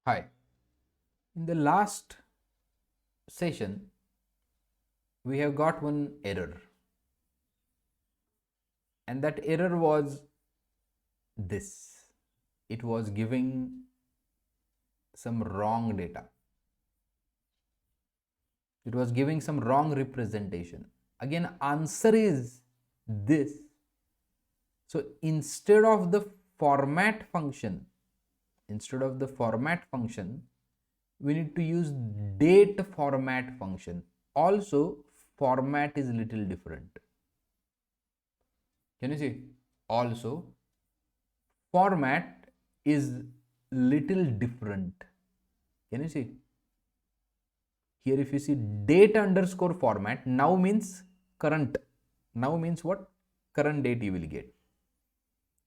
Hi. In the last session, we have got one error, and that error was this. It was giving some wrong data. It was giving some wrong representation. Again, answer is this. So instead of the format function, we need to use date format function. Also, format is little different. Can you see? Also, format is little different. Can you see? Here if you see date underscore format, now means current. Now means what? Current date you will get.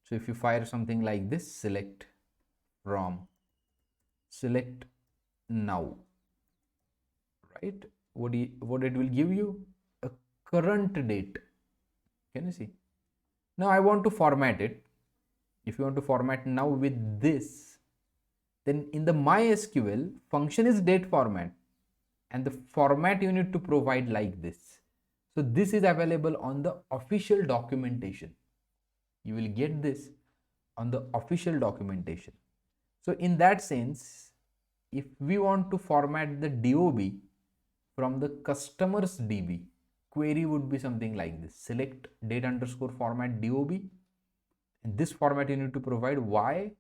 So if you fire something like this, select from, select now, right? What it will give you? A current date. Can you see? Now I want to format it. If you want to format now with this, then in the MySQL, function is date format, and the format you need to provide like this. So this is available on the official documentation. You will get this on the official documentation. So in that sense, if we want to format the DOB from the customer's DB, query would be something like this. Select date underscore format DOB. In this format, you need to provide YMD,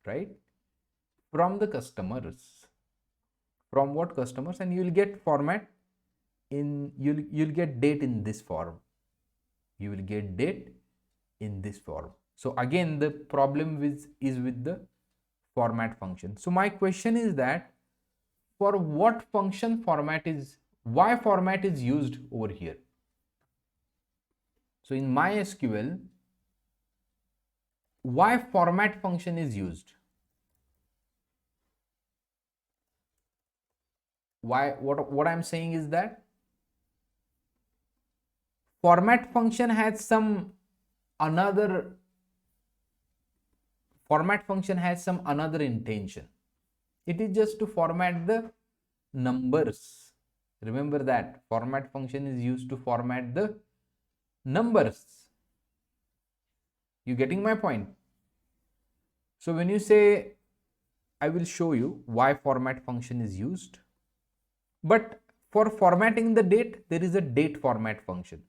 right? From the customers. From what customers? And you will get format in, you'll get date in this form. You will get date in this form. So again, the problem is with the format function. So my question is that for what function why format is used over here? So in MySQL, why format function is used? Why? What I'm saying is that format function has some another intention. It is just to format the numbers. Remember that format function is used to format the numbers. You getting my point? So when you say, I will show you why format function is used. But for formatting the date, there is a date format function.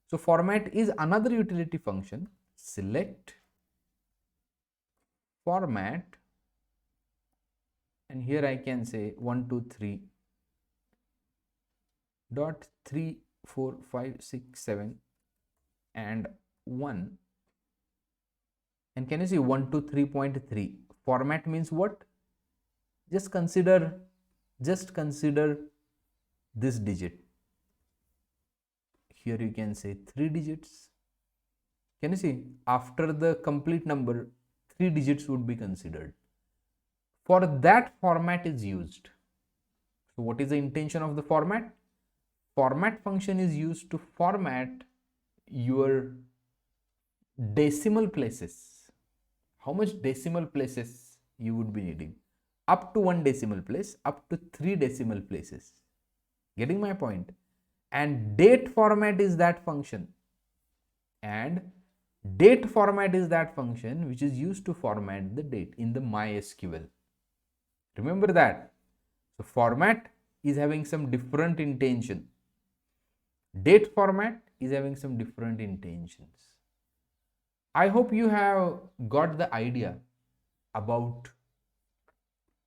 So format is another utility function. Select format, and here I can say 123 dot 3 4 5 6 7 and 1, and can you see 123.3? Format means what? Just consider this digit. Here you can say 3 digits. Can you see? After the complete number, 3 digits would be considered. For that, format is used. So what is the intention of the format? Format function is used to format your decimal places. How much decimal places you would be needing? Up to 1 decimal place, up to 3 decimal places. Getting my point? And date format is that function. And date format is that function which is used to format the date in the MySQL. Remember that. So format is having some different intention. Date format is having some different intentions. I hope you have got the idea about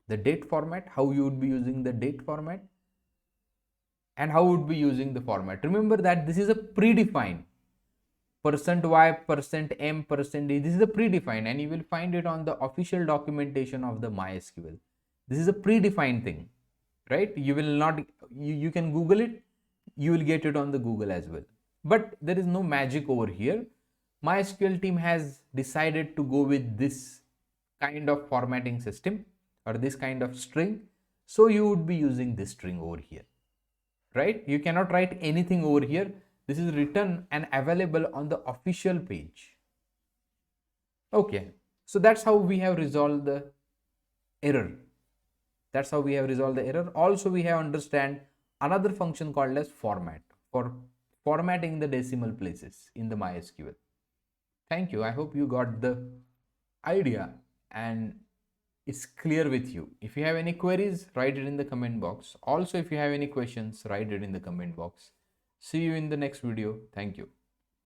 the date format, how you would be using the date format, and how would be using the format. Remember that this is a predefined %y, %m, %d. This is a predefined, and you will find it on the official documentation of the MySQL. This is a predefined thing, right? You will not, you can Google it, you will get it on the Google as well. But there is no magic over here. MySQL team has decided to go with this kind of formatting system or this kind of string. So you would be using this string over here, right? You cannot write anything over here. This is written and available on the official page. Okay. So that's how we have resolved the error. That's how we have resolved the error. Also, we have understand another function called as format, for formatting the decimal places in the MySQL. Thank you. I hope you got the idea and it's clear with you. If you have any queries, write it in the comment box. Also, if you have any questions, write it in the comment box. See you in the next video. Thank you.